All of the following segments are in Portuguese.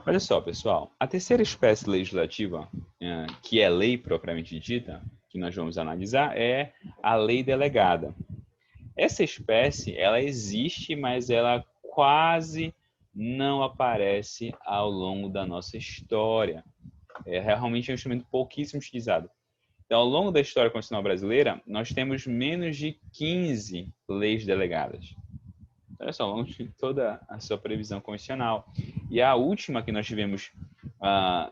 Olha só, pessoal, a terceira espécie legislativa, que é lei propriamente dita, que nós vamos analisar, é a lei delegada. Essa espécie, ela existe, mas ela quase não aparece ao longo da nossa história. É realmente um instrumento pouquíssimo utilizado. Então, ao longo da história constitucional brasileira, nós temos menos de 15 leis delegadas. Olha só, ao longo de toda a sua previsão constitucional. E a última que nós tivemos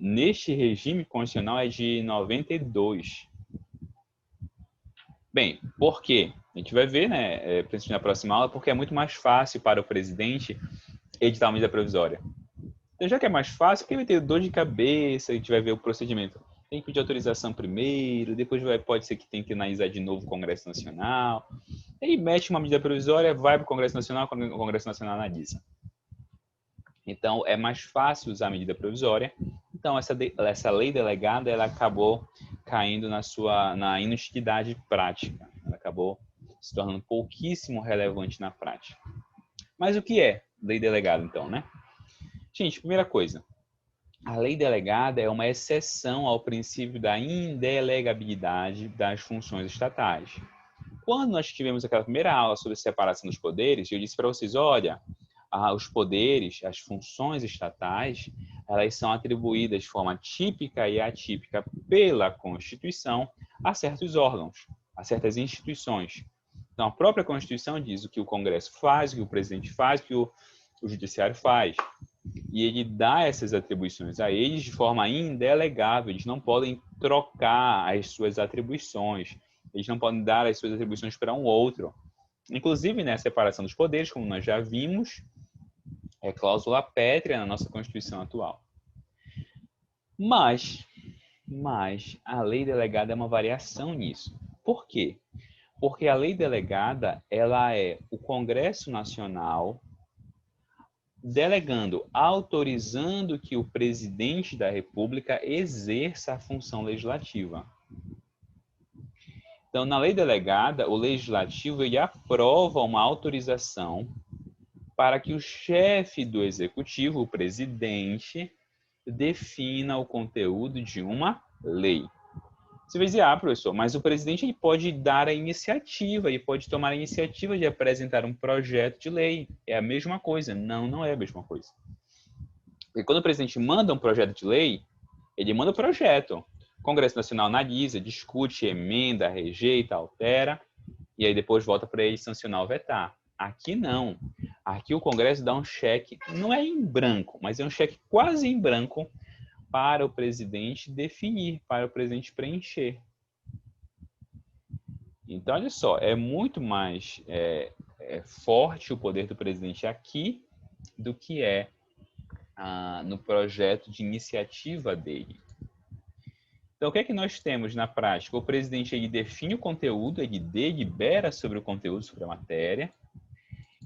neste regime constitucional é de 92. Bem, por quê? A gente vai ver, né, principalmente na próxima aula, porque é muito mais fácil para o presidente editar uma medida provisória. Então, já que é mais fácil, porque vai ter dor de cabeça, a gente vai ver o procedimento. Tem que pedir autorização primeiro, depois pode ser que tenha que analisar de novo o Congresso Nacional. Aí mete uma medida provisória, vai para o Congresso Nacional, quando o Congresso Nacional analisa. Então, é mais fácil usar a medida provisória. Então, essa lei delegada, ela acabou caindo na inutilidade prática. Ela acabou se tornando pouquíssimo relevante na prática. Mas o que é lei delegada, então, né? Gente, primeira coisa, a lei delegada é uma exceção ao princípio da indelegabilidade das funções estatais. Quando nós tivemos aquela primeira aula sobre separação dos poderes, eu disse para vocês, olha, os poderes, as funções estatais, elas são atribuídas de forma típica e atípica pela Constituição a certos órgãos, a certas instituições. Então, a própria Constituição diz o que o Congresso faz, o que o presidente faz, o que o Judiciário faz. E ele dá essas atribuições a eles de forma indelegável. Eles não podem trocar as suas atribuições. Eles não podem dar as suas atribuições para um outro. Inclusive, na separação dos poderes, como nós já vimos, é cláusula pétrea na nossa Constituição atual. Mas a lei delegada é uma variação nisso. Por quê? Porque a lei delegada, ela é o Congresso Nacional delegando, autorizando que o presidente da República exerça a função legislativa. Então, na lei delegada, o legislativo ele aprova uma autorização para que o chefe do executivo, o presidente, defina o conteúdo de uma lei. Você vai dizer, professor, mas o presidente ele pode dar a iniciativa, ele pode tomar a iniciativa de apresentar um projeto de lei. É a mesma coisa. Não, não é a mesma coisa. Porque quando o presidente manda um projeto de lei, ele manda o projeto. O Congresso Nacional analisa, discute, emenda, rejeita, altera, e aí depois volta para ele sancionar ou vetar. Aqui não. Aqui o Congresso dá um cheque, não é em branco, mas é um cheque quase em branco para o presidente definir, para o presidente preencher. Então, olha só, é muito mais forte o poder do presidente aqui do que é no projeto de iniciativa dele. Então, o que é que nós temos na prática? O presidente ele define o conteúdo, ele delibera sobre o conteúdo, sobre a matéria,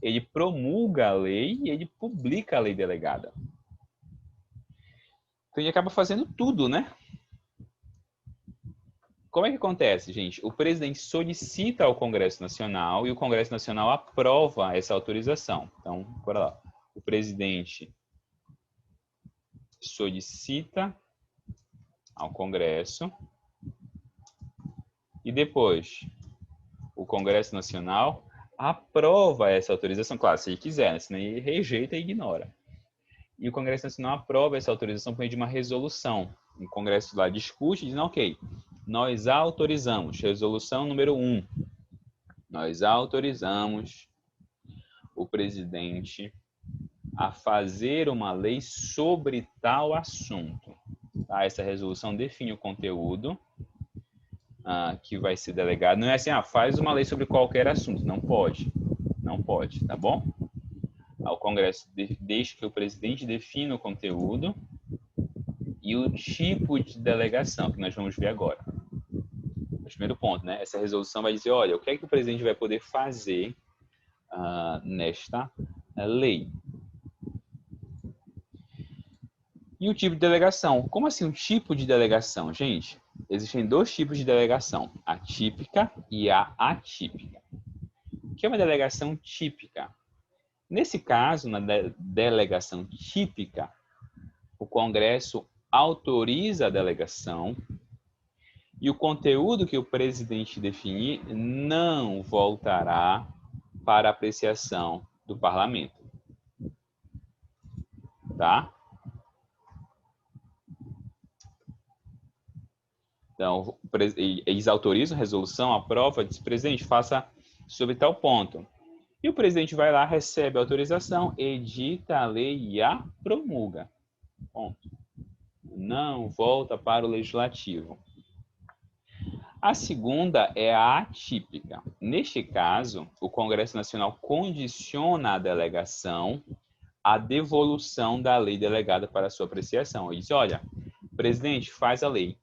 ele promulga a lei e ele publica a lei delegada. Então, ele acaba fazendo tudo, né? Como é que acontece, gente? O presidente solicita ao Congresso Nacional e o Congresso Nacional aprova essa autorização. Então, bora lá. O presidente solicita ao Congresso e depois o Congresso Nacional aprova essa autorização. Claro, se ele quiser, né? Senão ele rejeita e ignora. E o Congresso Nacional aprova essa autorização por meio de uma resolução. O Congresso lá discute e diz, não, ok, nós autorizamos, resolução número 1, nós autorizamos o presidente a fazer uma lei sobre tal assunto. Tá? Essa resolução define o conteúdo que vai ser delegado. Não é assim, faz uma lei sobre qualquer assunto. Não pode. Não pode, tá bom? O Congresso deixa que o presidente defina o conteúdo e o tipo de delegação, que nós vamos ver agora. O primeiro ponto, né? Essa resolução vai dizer, olha, o que é que o presidente vai poder fazer nesta lei. E o tipo de delegação? Como assim um tipo de delegação, gente? Existem dois tipos de delegação, a típica e a atípica. O que é uma delegação típica? Nesse caso, na delegação típica, o Congresso autoriza a delegação e o conteúdo que o presidente definir não voltará para apreciação do parlamento. Tá? Então, eles autorizam a resolução, aprova, diz, presidente, faça sobre tal ponto. E o presidente vai lá, recebe a autorização, edita a lei e a promulga. Ponto. Não volta para o legislativo. A segunda é a atípica. Neste caso, o Congresso Nacional condiciona a delegação à devolução da lei delegada para sua apreciação. Ele diz, olha, presidente, faz a lei,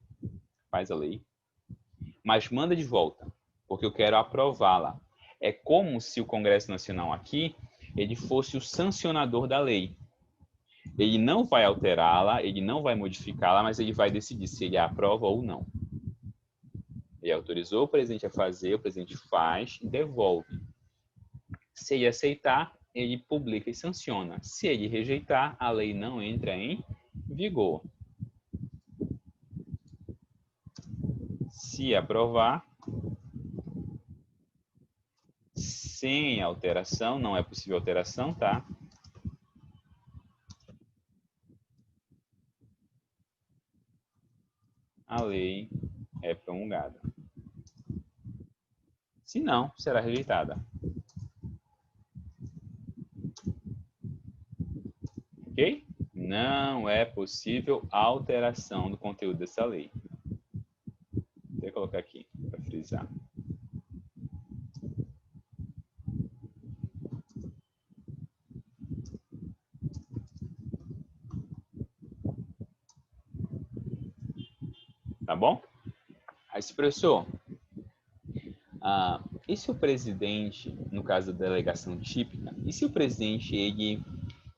mas manda de volta, porque eu quero aprová-la. É como se o Congresso Nacional aqui, ele fosse o sancionador da lei. Ele não vai alterá-la, ele não vai modificá-la, mas ele vai decidir se ele a aprova ou não. Ele autorizou o presidente a fazer, o presidente faz e devolve. Se ele aceitar, ele publica e sanciona. Se ele rejeitar, a lei não entra em vigor. Se aprovar, sem alteração, não é possível alteração, tá? A lei é promulgada. Se não, será rejeitada. Ok? Não é possível alteração do conteúdo dessa lei. Vou colocar aqui para frisar. Tá bom? Aí, professor, e se o presidente, no caso da delegação típica, e se o presidente ele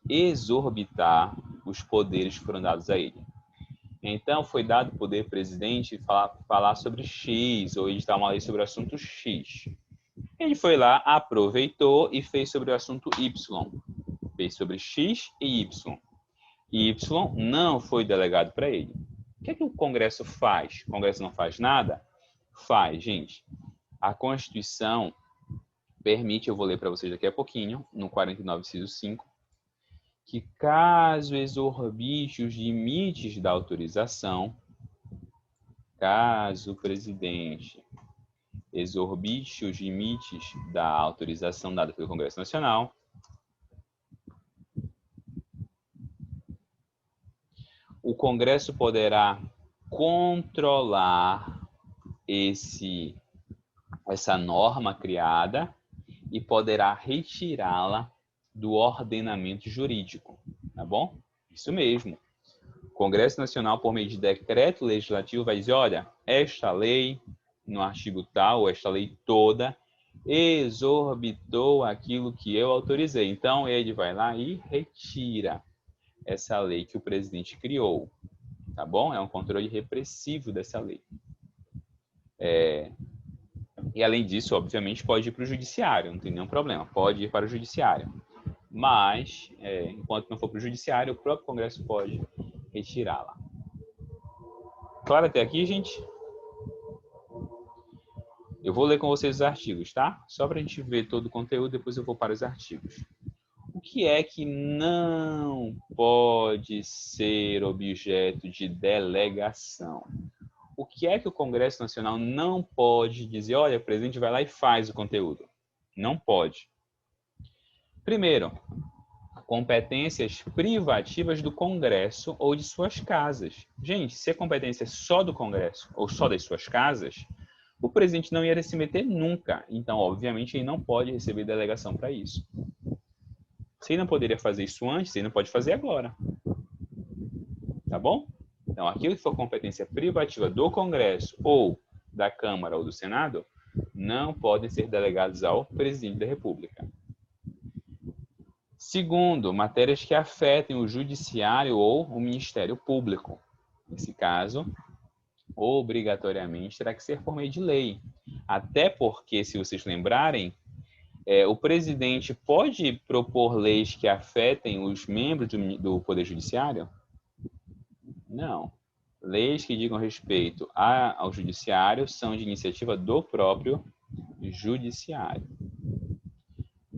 exorbitar os poderes que foram dados a ele? Então, foi dado o poder ao presidente falar sobre X, ou editar uma lei sobre o assunto X. Ele foi lá, aproveitou e fez sobre o assunto Y. Fez sobre X e Y. E Y não foi delegado para ele. O que é que o Congresso faz? O Congresso não faz nada? Faz, gente. A Constituição permite, eu vou ler para vocês daqui a pouquinho, no 49, inciso 5, que caso exorbite os limites da autorização, caso o presidente exorbite os limites da autorização dada pelo Congresso Nacional, o Congresso poderá controlar essa norma criada e poderá retirá-la do ordenamento jurídico, tá bom? Isso mesmo. O Congresso Nacional, por meio de decreto legislativo, vai dizer, olha, esta lei, no artigo tal, esta lei toda, exorbitou aquilo que eu autorizei. Então, ele vai lá e retira essa lei que o presidente criou, tá bom? É um controle repressivo dessa lei. E, além disso, obviamente, pode ir para o judiciário, não tem nenhum problema, pode ir para o judiciário. Mas, enquanto não for para o judiciário, o próprio Congresso pode retirá-la. Claro até aqui, gente? Eu vou ler com vocês os artigos, tá? Só para a gente ver todo o conteúdo, depois eu vou para os artigos. O que é que não pode ser objeto de delegação? O que é que o Congresso Nacional não pode dizer, olha, o presidente vai lá e faz o conteúdo? Não pode. Primeiro, competências privativas do Congresso ou de suas casas. Gente, se a competência é só do Congresso ou só das suas casas, o presidente não ia se meter nunca. Então, obviamente, ele não pode receber delegação para isso. Se ele não poderia fazer isso antes, ele não pode fazer agora. Tá bom? Então, aquilo que for competência privativa do Congresso ou da Câmara ou do Senado, não podem ser delegados ao presidente da República. Segundo, matérias que afetem o Judiciário ou o Ministério Público. Nesse caso, obrigatoriamente terá que ser por meio de lei. Até porque, se vocês lembrarem, o presidente pode propor leis que afetem os membros do Poder Judiciário? Não. Leis que digam respeito ao judiciário são de iniciativa do próprio judiciário.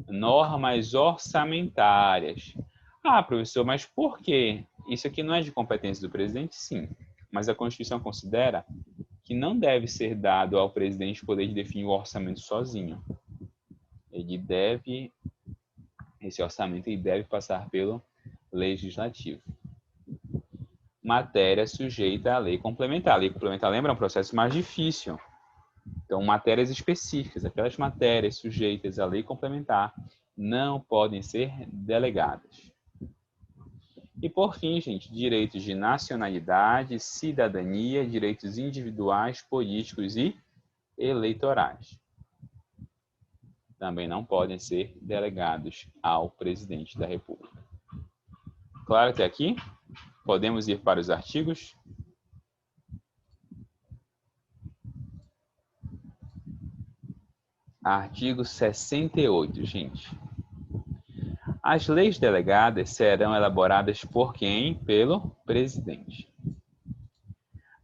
Normas orçamentárias. Ah, professor, mas por quê? Isso aqui não é de competência do presidente? Sim. Mas a Constituição considera que não deve ser dado ao presidente o poder de definir o orçamento sozinho. Esse orçamento deve passar pelo legislativo. Matéria sujeita à lei complementar. A lei complementar, lembra, é um processo mais difícil. Então, matérias específicas, aquelas matérias sujeitas à lei complementar, não podem ser delegadas. E, por fim, gente, direitos de nacionalidade, cidadania, direitos individuais, políticos e eleitorais. Também não podem ser delegados ao presidente da República. Claro até aqui? Podemos ir para os artigos? Artigo 68, gente. As leis delegadas serão elaboradas por quem? Pelo presidente.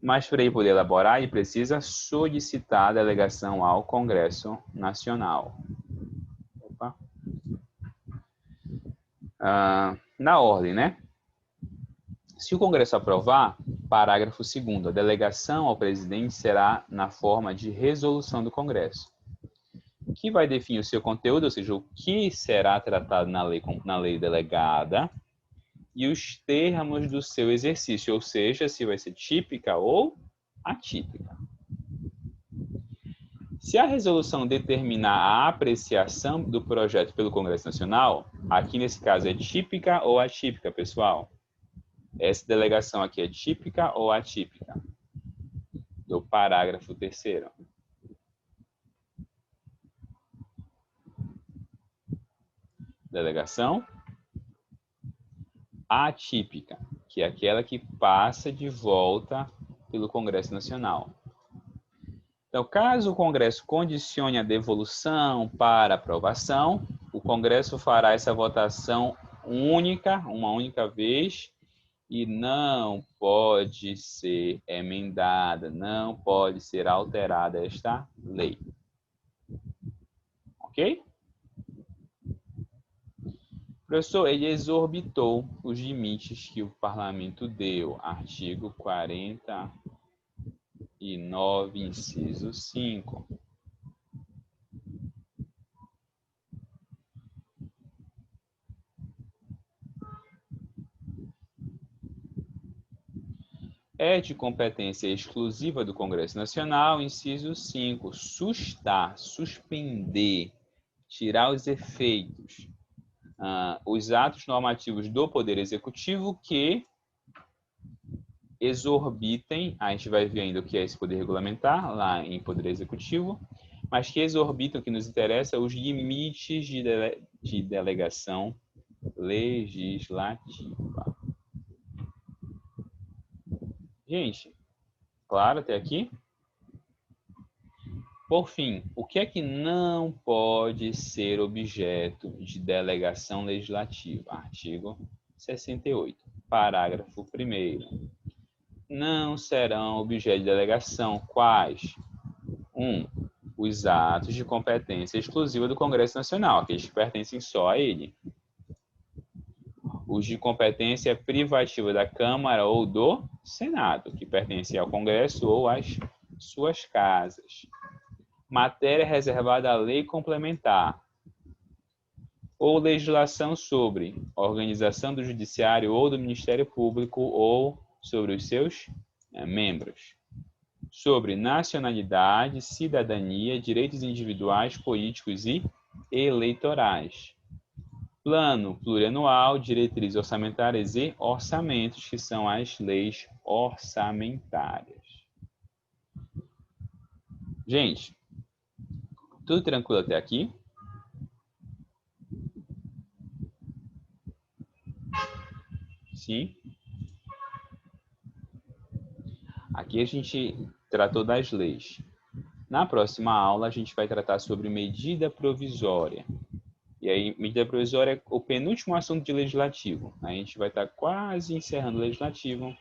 Mas para ele poder elaborar, ele precisa solicitar a delegação ao Congresso Nacional. Opa. Na ordem, né? Se o Congresso aprovar, parágrafo 2º, a delegação ao presidente será na forma de resolução do Congresso, que vai definir o seu conteúdo, ou seja, o que será tratado na lei delegada, e os termos do seu exercício, ou seja, se vai ser típica ou atípica. Se a resolução determinar a apreciação do projeto pelo Congresso Nacional, aqui nesse caso é típica ou atípica, pessoal? Essa delegação aqui é típica ou atípica? Do parágrafo 3º. Delegação atípica, que é aquela que passa de volta pelo Congresso Nacional. Então, caso o Congresso condicione a devolução para aprovação, o Congresso fará essa votação única, uma única vez, e não pode ser emendada, não pode ser alterada esta lei. Ok? Professor, ele exorbitou os limites que o parlamento deu. Artigo 49, inciso 5. É de competência exclusiva do Congresso Nacional, inciso 5, sustar, suspender, tirar os efeitos, os atos normativos do Poder Executivo que exorbitem, a gente vai ver ainda o que é esse poder regulamentar, lá em Poder Executivo, mas que exorbitam, o que nos interessa, os limites de delegação legislativa. Gente, claro até aqui? Por fim, o que é que não pode ser objeto de delegação legislativa? Artigo 68, parágrafo 1º. Não serão objeto de delegação quais? 1. Os atos de competência exclusiva do Congresso Nacional, aqueles que pertencem só a ele. Os de competência privativa da Câmara ou do Senado, que pertencem ao Congresso ou às suas casas. Matéria reservada à lei complementar. Ou legislação sobre organização do Judiciário ou do Ministério Público ou sobre os seus membros. Sobre nacionalidade, cidadania, direitos individuais, políticos e eleitorais. Plano plurianual, diretrizes orçamentárias e orçamentos, que são as leis orçamentárias. Gente, tudo tranquilo até aqui? Sim? Aqui a gente tratou das leis. Na próxima aula, a gente vai tratar sobre medida provisória. E aí, medida provisória é o penúltimo assunto de legislativo. A gente vai estar quase encerrando o legislativo.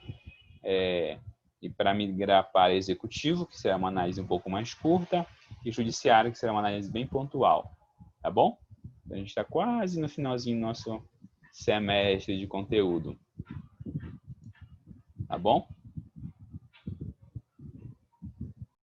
e para migrar para executivo, que será uma análise um pouco mais curta, e judiciário, que será uma análise bem pontual. Tá bom? Então, a gente está quase no finalzinho do nosso semestre de conteúdo. Tá bom?